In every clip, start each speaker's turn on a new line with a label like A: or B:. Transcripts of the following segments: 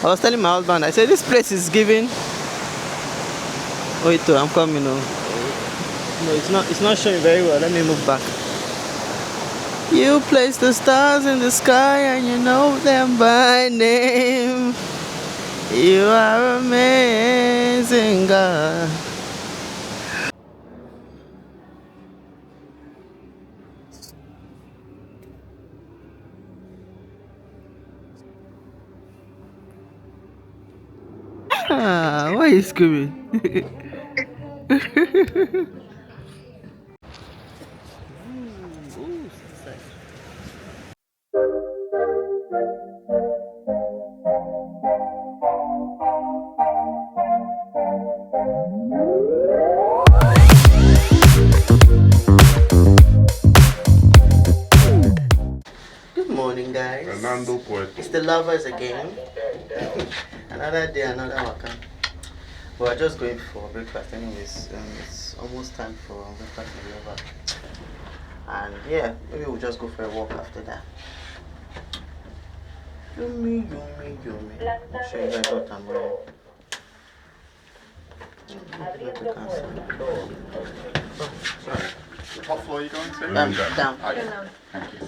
A: I was telling my husband, I said this place is giving. Wait, I'm coming. No, it's not showing very well. Let me move back. You place the stars in the sky and you know them by name. You are amazing, God. Ah, why are you screaming? Good morning, guys. It's the lovers again. Another day, another waka. We're just going for breakfast, anyways. It's almost time for breakfast to be over. And yeah, maybe we'll just go for a walk after that. Yummy, yummy, yummy. I'll show you guys what I'm wearing. Oh, sorry.
B: What floor are you going to?
A: Down.
B: Okay. Thank you.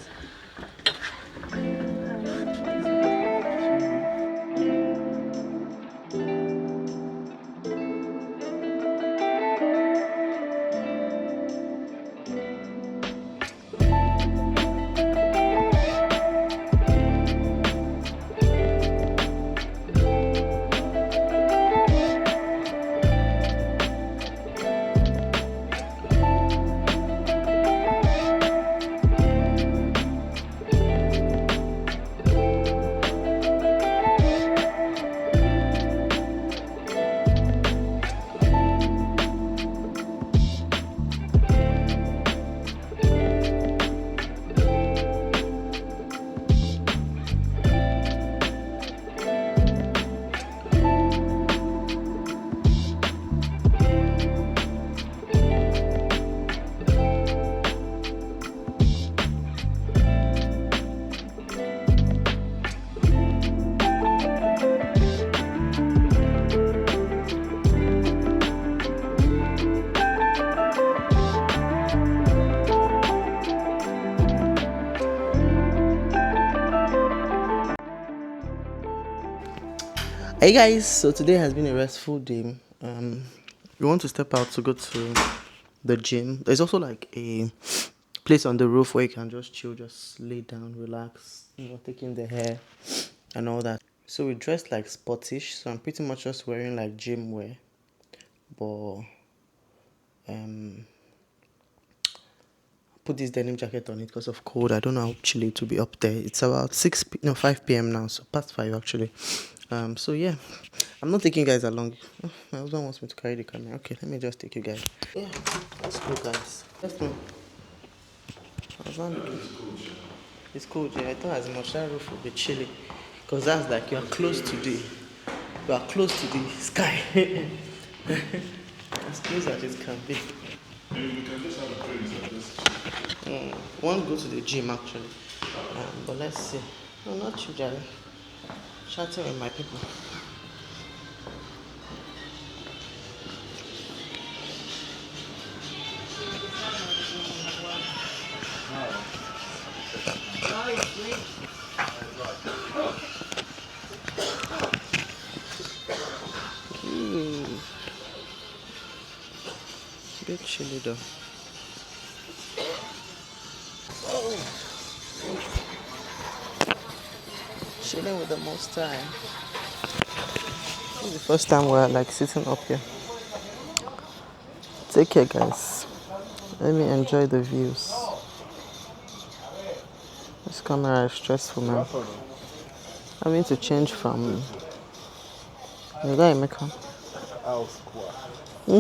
A: Hey guys, so today has been a restful day. We want to step out to go to the gym. There's also like a place on the roof where you can just chill, just lay down, relax, taking the hair and all that. So we dressed like sportish, so I'm pretty much just wearing like gym wear, but put this denim jacket on it because of cold. I don't know how chilly it will be up there. It's about 5 p.m. now, so past 5 actually. So yeah, I'm not taking you guys along. Oh, my husband wants me to carry the camera. Okay, let me just take you guys. Yeah, let's go, guys. Let's go. It's cold, yeah. I thought as much that roof would be chilly, because that's like you are close to the sky. As close as it can be. I want to go to the gym actually, but let's see. No, not you, Jerry. Chatting with my people. A bit chilly though. Chilling with the most time. This is the first time we're like sitting up here. Take care, guys. Let me enjoy the views. This camera is stressful, man. I need to change from. Is that a maker?
C: I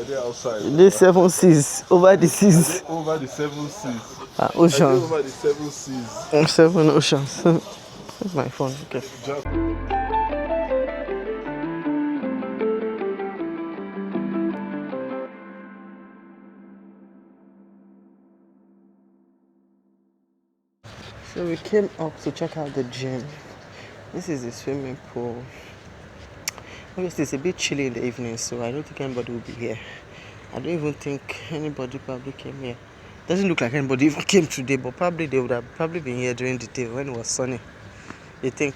C: did outside.
A: This 7 seas over the seas.
C: Over the 7 seas.
A: Ocean.
C: Over the 7 seas.
A: 7 oceans. That's my phone. Okay. So we came up to check out the gym. This is the swimming pool. Obviously, it's a bit chilly in the evening, so I don't think anybody will be here. I don't even think anybody probably came here. Doesn't look like anybody even came today, but probably they would have probably been here during the day when it was sunny. You think?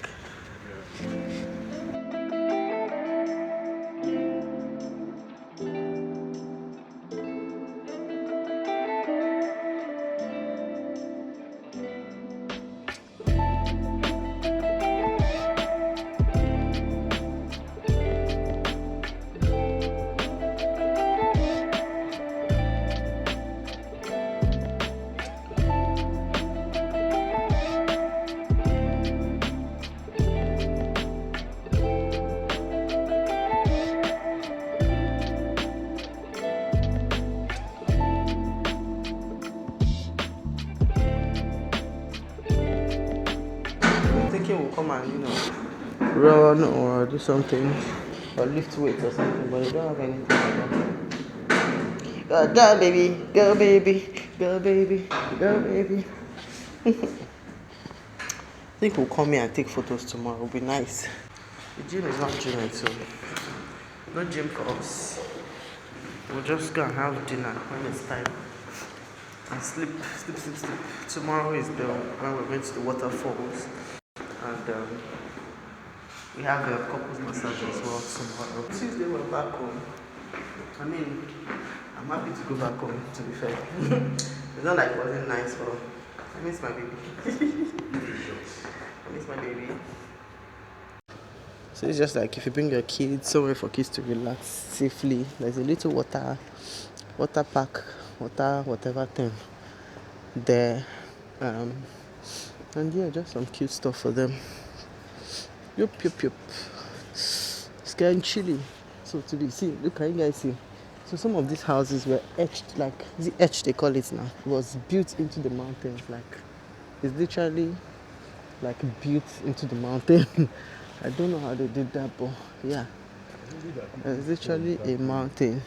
A: I'm thinking we'll come and, run or do something, or lift weights or something, but we don't have anything like that. Go, baby, go, baby, go, baby, go, baby. I think we'll come here and take photos tomorrow. It'll be nice. The gym is not gymming, so no gym for us. We'll just go and have dinner when it's time and sleep. Tomorrow is when we're going to the waterfalls, and we have a couples massage as well tomorrow. Tuesday we're back home. I mean, I'm happy to go back home, to be fair. It's not like it wasn't nice, but I miss my baby. I miss my baby. So it's just like if you bring your kids somewhere for kids to relax safely, there's a little water park, whatever thing there. And yeah, just some cute stuff for them. Yup. It's getting chilly. So today, see, look, can you guys see? So some of these houses were etched, like, is it etched they call it now? It was built into the mountains, like, it's literally like built into the mountain. I don't know how they did that, but yeah, it's literally a mountain.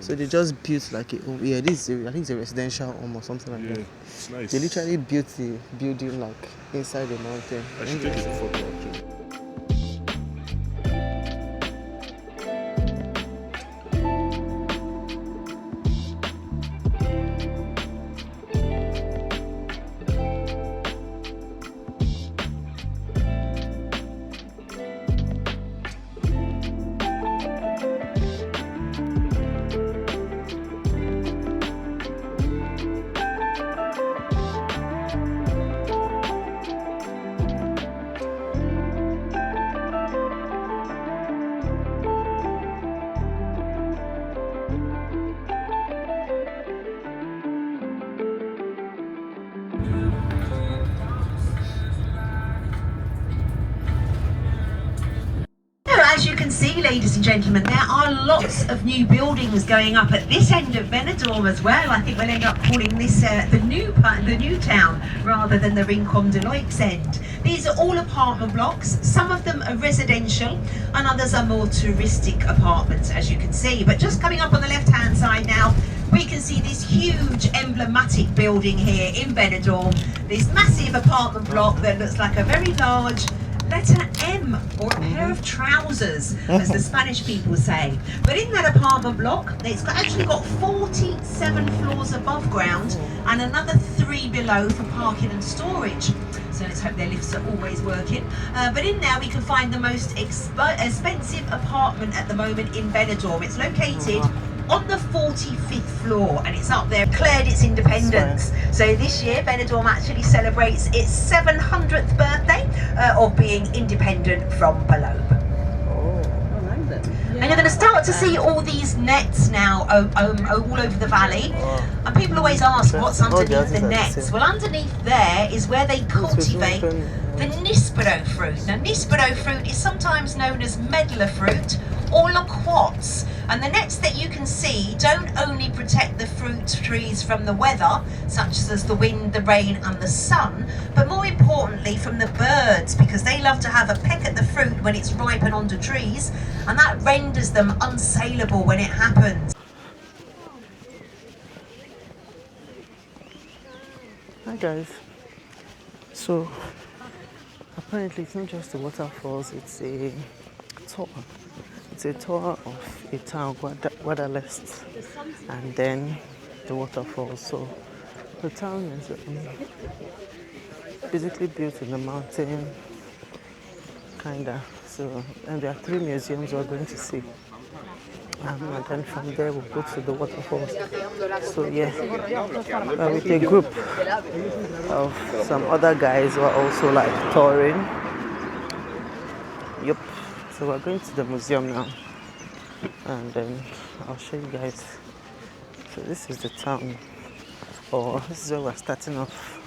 A: So they just built like a home. Yeah, this is I think it's a residential home or something like that.
C: It's nice.
A: They literally built the building like inside the mountain.
C: I should take a photo actually.
D: As you can see, ladies and gentlemen, there are lots of new buildings going up at this end of Benidorm as well. I think we'll end up calling this the new town rather than the Rincon de Loix end. These are all apartment blocks. Some of them are residential and others are more touristic apartments, as you can see. But just coming up on the left-hand side now, we can see this huge emblematic building here in Benidorm. This massive apartment block that looks like a very large letter M, or a pair of trousers, as the Spanish people say. But in that apartment block, it's actually got 47 floors above ground and another 3 below for parking and storage. So let's hope their lifts are always working. But in there we can find the most expensive apartment at the moment in Benidorm. It's located on the 45th floor and it's up there, declared its independence. So this year Benidorm actually celebrates its 700th birthday of being independent from below. And you're going to start to see all these nets now all over the valley. And people always ask what's underneath the nets. Well, underneath there is where they cultivate the Nispero fruit. Now, Nispero fruit is sometimes known as medlar fruit or loquats. And the nets that you can see don't only protect the fruit trees from the weather, such as the wind, the rain and the sun, but more importantly from the birds, because they love to have a peck at the fruit when it's ripe and onto trees, and that renders them unsaleable when it happens.
A: Hi guys. So apparently it's not just the waterfalls, it's a tour. It's a tour of a town, Guadalest, and then the waterfalls. So the town is basically built in the mountain, kinda. So, and there are 3 museums we're going to see. And then from there we'll go to the waterfalls. So yeah, we're with a group of some other guys who are also like touring. Yep. So we're going to the museum now, and then I'll show you guys. So this is the town, or this is where we're starting off,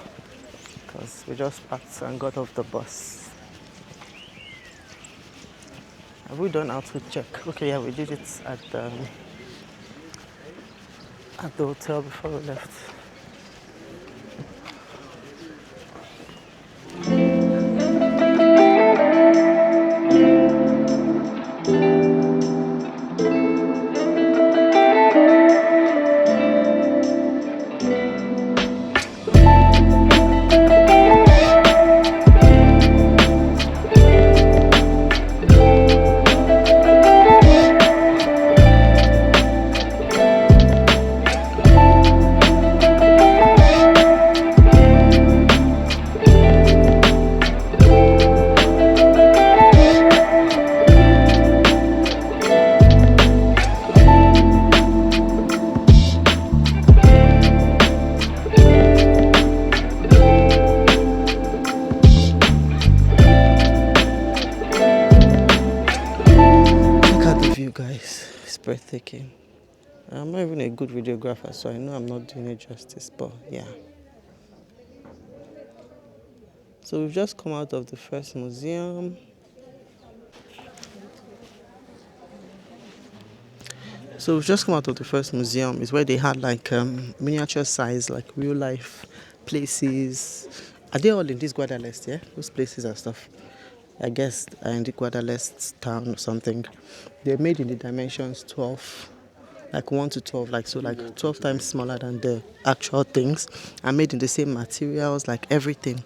A: because we just packed and got off the bus. Have we done outfit check? Okay, yeah, we did it at the hotel before we left. Guys, it's breathtaking. I'm not even a good videographer, so I know I'm not doing it justice, but yeah. So we've just come out of the first museum. It's where they had like miniature size, like real life places. Are they all in this Guadalest, yeah? Those places and stuff. I guess in the Guadalest town or something. They're made in the dimensions 12, like 1 to 12, like so, like 12 times smaller than the actual things, and made in the same materials, like everything,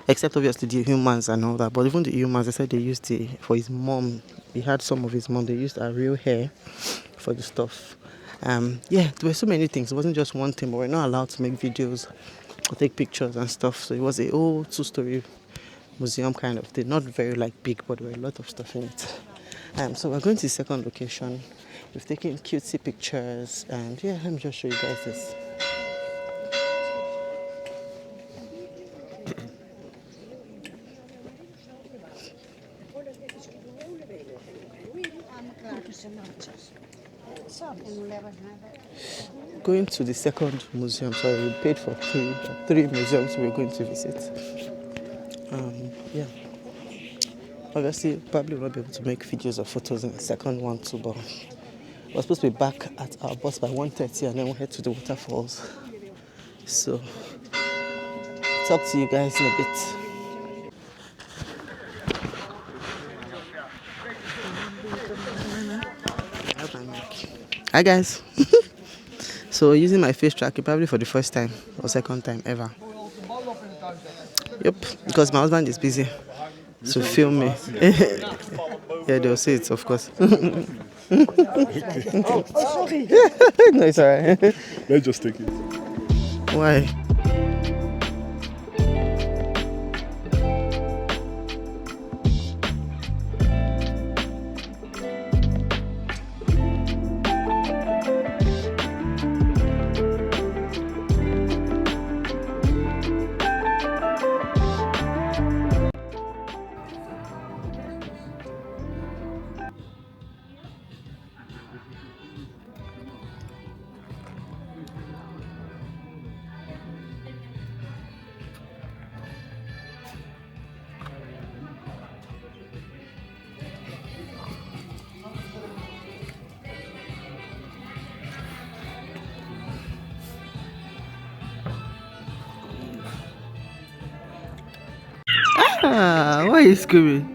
A: except obviously the humans and all that. But even the humans, they said they used it for his mom. He had some of his mom. They used her real hair for the stuff. Yeah, there were so many things. It wasn't just one thing, but we're not allowed to make videos or take pictures and stuff. So it was a whole 2-story museum kind of thing. Not very like big, but there were a lot of stuff in it. So we're going to the second location. We've taken cutesy pictures, and yeah, let me just show you guys this. Going to the second museum, sorry, we paid for three museums we're going to visit. Yeah. Obviously, probably won't be able to make videos or photos in the second one too, but we're supposed to be back at our bus by 1:30, and then we'll head to the waterfalls. So, talk to you guys in a bit. Hi guys. So using my face tracking probably for the first time or second time ever. Yep, because my husband is busy to film me. Yeah, they'll see it, of course.
C: Oh,
A: sorry. No, it's alright.
C: Let's just take it.
A: Why? Why are you screaming?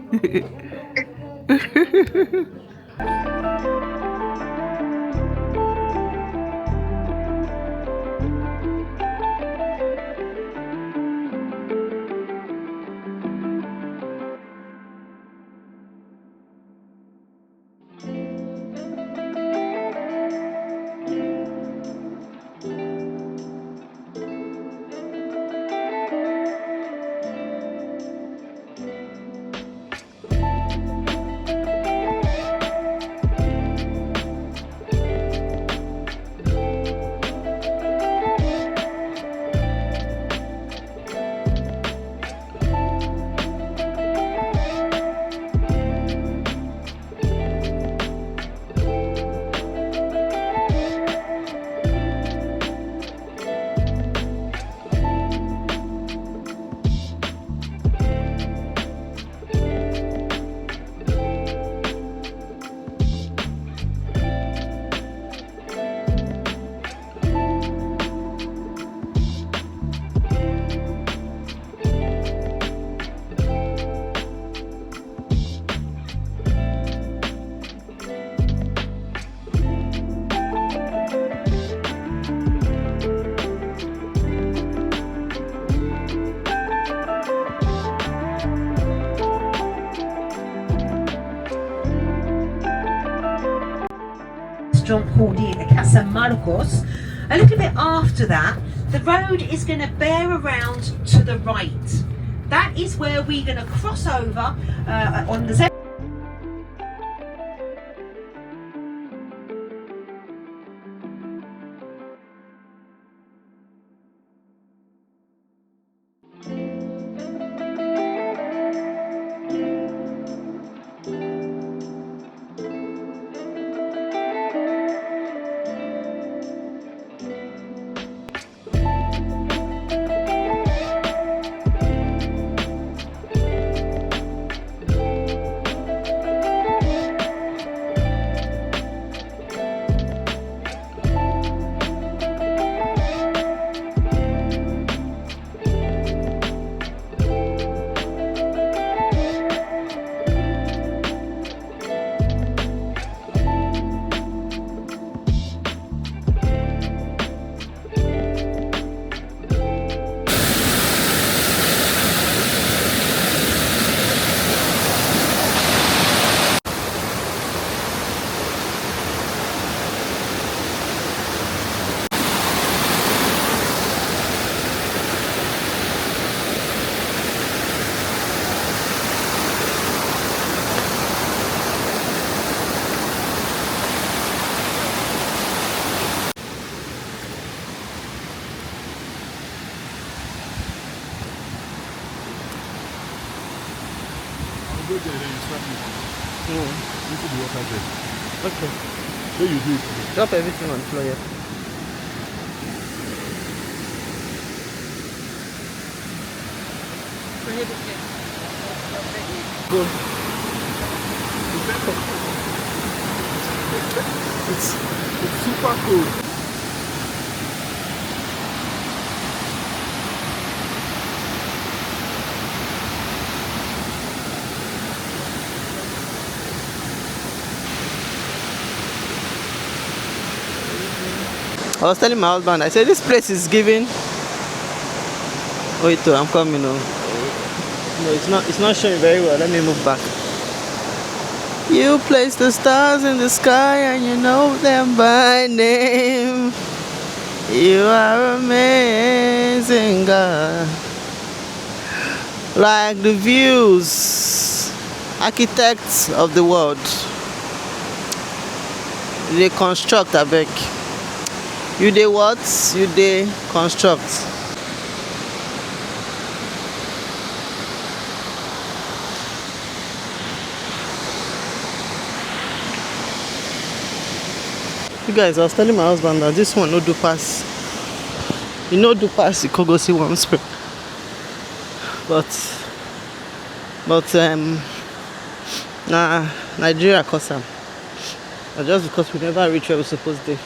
D: San Marcos. A little bit after that, the road is going to bear around to the right. That is where we're going to cross over on the
C: Go there, then you start moving. Into the water there.
A: Okay.
C: So you do it.
A: Drop everything on the floor, yeah. Good.
C: It's super cool.
A: I was telling my husband, I said this place is giving. Wait, I'm coming now. No, it's not showing very well. Let me move back. You place the stars in the sky and you know them by name. You are amazing, God. Like the views, architects of the world. They construct, I beg. You dey what? You dey construct. You guys, I was telling my husband that this one no do pass. You know do pass the Kogosi one spray. But nah, Nigeria cause am. Just because we never reach where we're supposed to.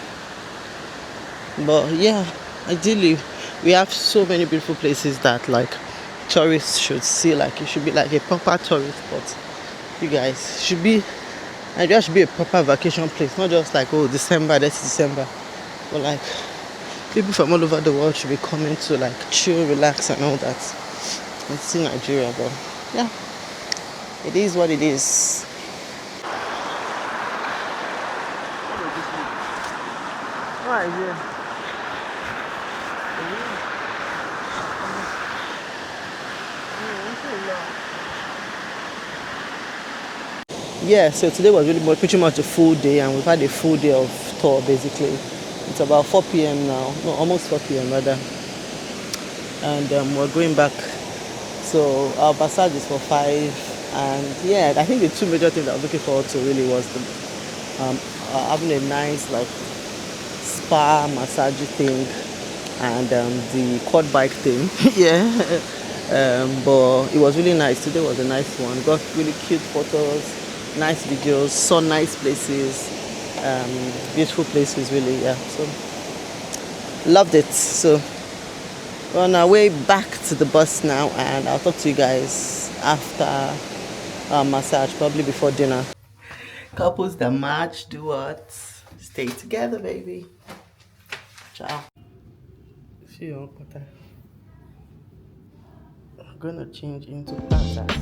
A: But yeah, ideally we have so many beautiful places that like tourists should see. Like it should be like a proper tourist spot. You guys should be, Nigeria should be a proper vacation place, not just like, oh, December, that's December, but like people from all over the world should be coming to like chill, relax and all that and see Nigeria. But yeah, it is what it is. Right, yeah. Yeah, so today was really pretty much a full day, and we've had a full day of tour basically. It's about 4 p.m. now, no, almost 4 p.m. rather, and we're going back. So our passage is for 5, and yeah, I think the two major things I was looking forward to really was the, having a nice like spa massage thing and the quad bike thing. Yeah, but it was really nice. Today was a nice one. Got really cute photos, nice videos, saw nice places, beautiful places really. Yeah, so loved it. So we're on our way back to the bus now, and I'll talk to you guys after our massage, probably before dinner. Couples that match do what? Stay together, baby. Ciao. See you, Pata. I'm gonna change into patas.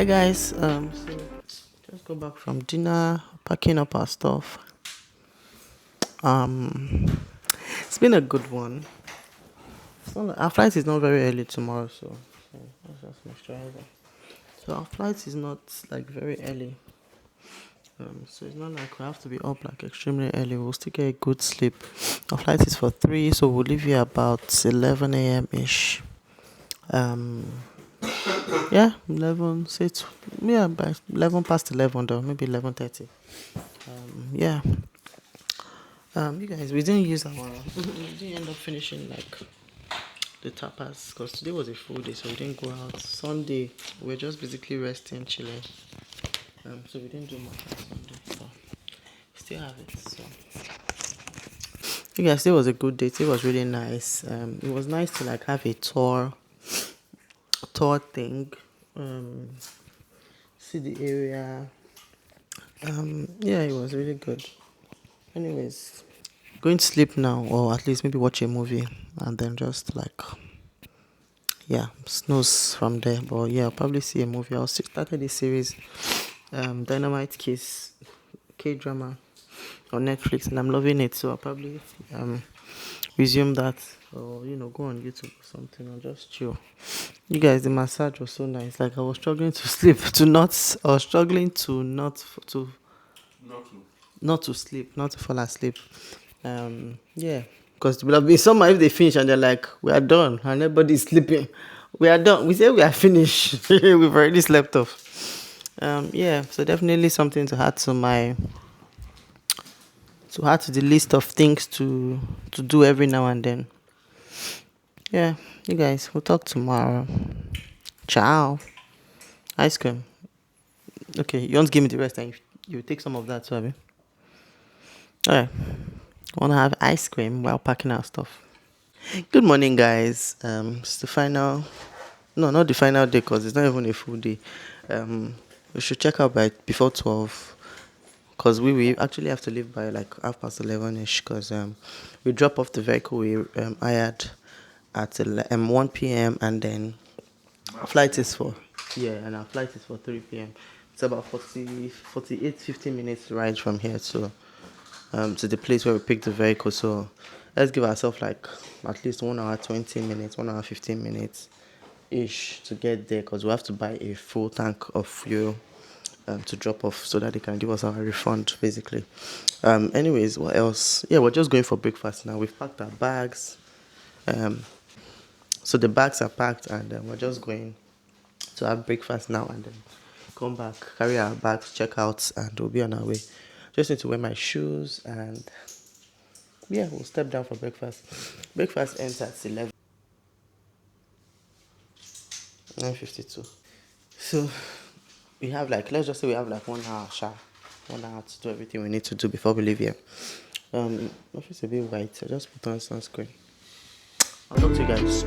A: Hi guys. So just go back from dinner, packing up our stuff. Um, it's been a good one. Our flight is not very early tomorrow, so that's just moisturizer. So our flight is not like very early. So it's not like we have to be up like extremely early. We'll still get a good sleep. Our flight is for 3, so we'll leave here about 11 a.m. ish. Um, yeah, 11. Yeah, by 11 past 11 though, maybe 11:30. Yeah. You guys, we didn't use our. We didn't end up finishing like the tapas because today was a full day, so we didn't go out. Sunday, we're just basically resting, chilling. So we didn't do much on Sunday. So we still have it. So you guys, it was a good day. It was really nice. It was nice to like have a tour thing. See the area. Yeah, it was really good. Anyways, going to sleep now, or at least maybe watch a movie, and then just like yeah, snooze from there. But yeah, I'll probably see a movie. I started this series, Dynamite Kiss, K-drama on Netflix, and I'm loving it. So I'll probably resume that, or go on YouTube or something, or just chill. You guys, the massage was so nice. Like I was struggling to sleep, I was struggling to not to sleep, not to fall asleep. Yeah, because it would have been someone if they finish and they're like, "We are done," and everybody's sleeping. We are done. We say we are finished. We've already slept off. Yeah, so definitely something to add to the list of things to do every now and then. Yeah, you guys, we'll talk tomorrow. Ciao. Ice cream. Okay, you want to give me the rest and you take some of that, so Abby. Alright. Wanna have ice cream while packing our stuff. Good morning, guys. It's the final. No, not the final day, cause it's not even a full day. We should check out by before 12, cause we actually have to leave by like 11:30ish, cause we drop off the vehicle we hired at 1 p.m. and then our flight is for and our flight is for 3 p.m. It's about 48, 50 minutes ride from here to the place where we picked the vehicle. So let's give ourselves like at least 1 hour 20 minutes, 1 hour 15 minutes ish to get there, because we have to buy a full tank of fuel to drop off so that they can give us our refund basically. Anyways, what else? Yeah, we're just going for breakfast now. We've packed our bags. So the bags are packed, and we're just going to have breakfast now and then come back, carry our bags, check out, and we'll be on our way. Just need to wear my shoes, and yeah, we'll step down for breakfast. Breakfast ends at 9:52. So we have like, let's just say we have like 1 hour, 1 hour to do everything we need to do before we leave here. My face is a bit white, so just put on sunscreen. I'll talk to you guys.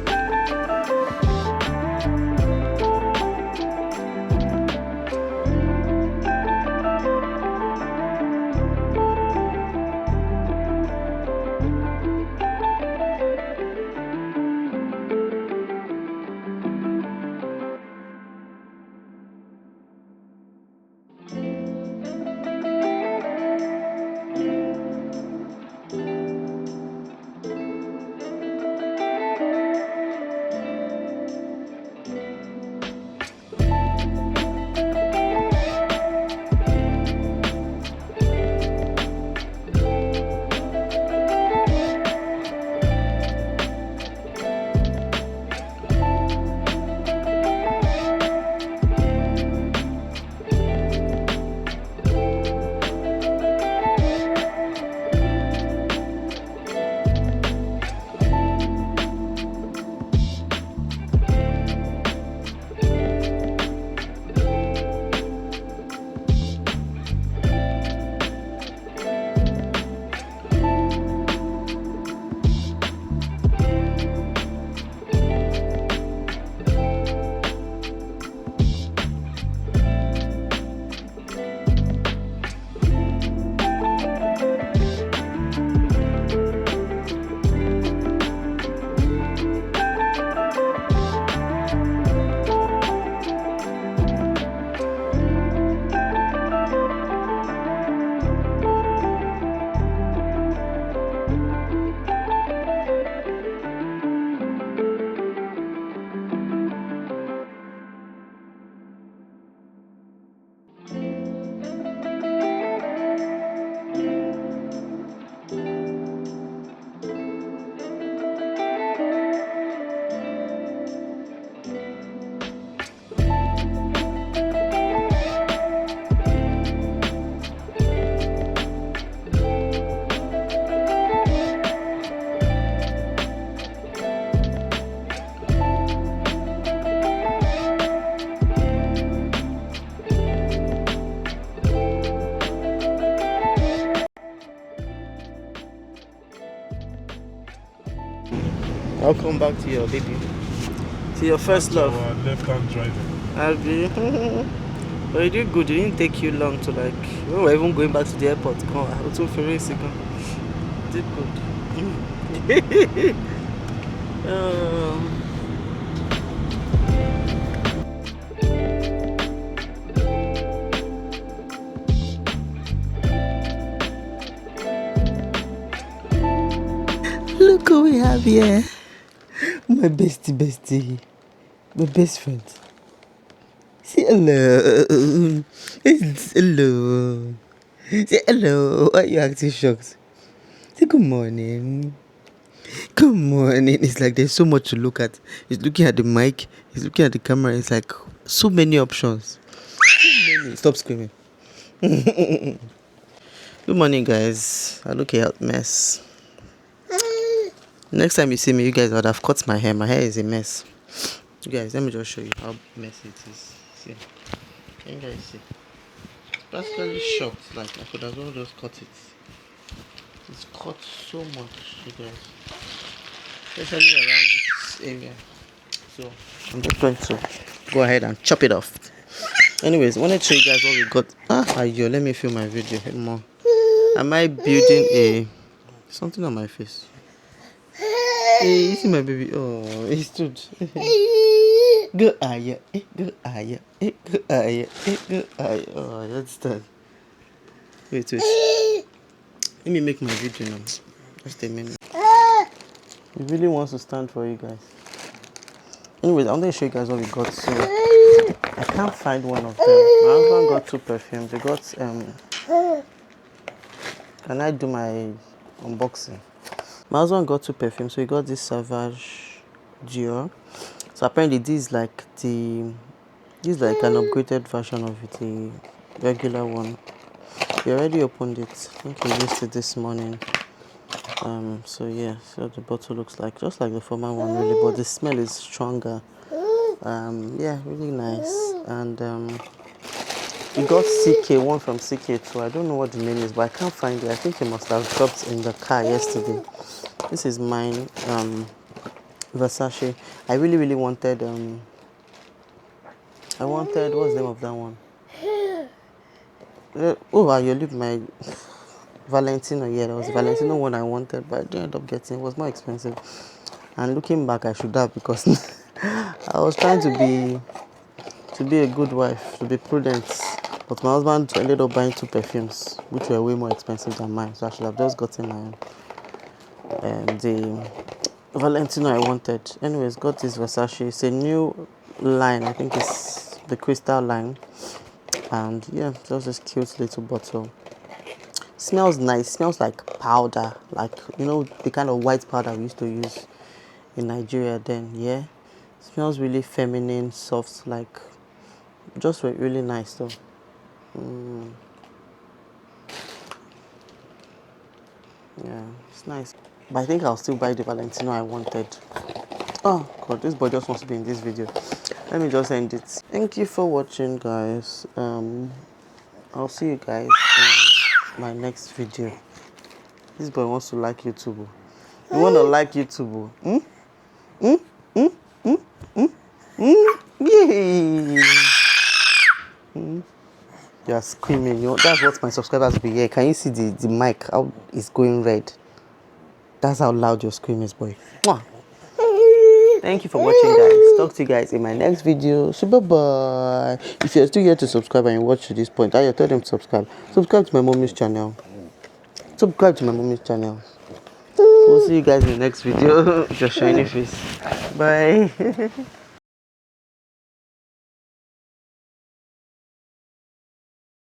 A: I'll come back to your baby. See your first
C: That's
A: love.
C: our left-hand driving.
A: I'll be. But you did good. It didn't take you long to like. We were even going back to the airport. Come on, I was too very sick. Did good. Look who we have here. My bestie. My best friend. Say hello. Hello. Say hello. Why are you acting shocked? Say good morning. Good morning. It's like there's so much to look at. He's looking at the mic. He's looking at the camera. It's like so many options. So many. Stop screaming. Good morning, guys. I look a hot mess. Next time you see me, you guys would have cut my hair. My hair is a mess. You guys, let me just show you how messy it is. See, can you guys see? It's practically short. Like I could as well just cut it. It's cut so much, you guys. Especially around this area. So I'm just going to go ahead and chop it off. Anyways, I wanted to show you guys what we got. Yo, let me film my video more. Am I building a something on my face? Hey, you see my baby? Oh, he stood. Good eye, good eye, good eye, good eye. Oh, that's done. Wait. Let me make my video now. Just a minute. He really wants to stand for you guys. Anyways, I'm going to show you guys what we got. So I can't find one of them. My husband got 2 perfumes. They got Can I do my unboxing? My husband got 2 perfumes. So he got this Savage Dior. So apparently this is like an upgraded version of the regular one. We already opened it. I think we used it this morning. So yeah, so the bottle looks like just like the former one really, but the smell is stronger. Yeah, really nice. And we got one from CK too. I don't know what the name is, but I can't find it. I think it must have dropped in the car yesterday. This is mine. Versace. I really wanted what's the name of that one? You leave my Valentino. Yeah, there was Valentino one I wanted, but I didn't end up getting. It was more expensive. And looking back, I should have, because I was trying to be a good wife, to be prudent. But my husband ended up buying 2 perfumes, which were way more expensive than mine. So I should have just gotten the Valentino I wanted. Anyways, got this Versace. It's a new line. I think it's the crystal line. And yeah, just this cute little bottle. Smells nice. Smells like powder, like the kind of white powder we used to use in Nigeria then. Yeah, smells really feminine, soft, like just really nice though. Yeah, it's nice. But I think I'll still buy the Valentino I wanted. Oh god, this boy just wants to be in this video. Let me just end it. Thank you for watching, guys. I'll see you guys in my next video. This boy wants to like YouTube. You want to like YouTube? Yay! You are screaming. That's what my subscribers will be here. Can you see the mic? How it's going red? That's how loud your scream is, boy. Mwah. Thank you for watching, guys. Talk to you guys in my next video. So bye. If you're still here to subscribe and you watch to this point, I tell them to subscribe. Subscribe to my mommy's channel. We'll see you guys in the next video. Just shiny face. Bye.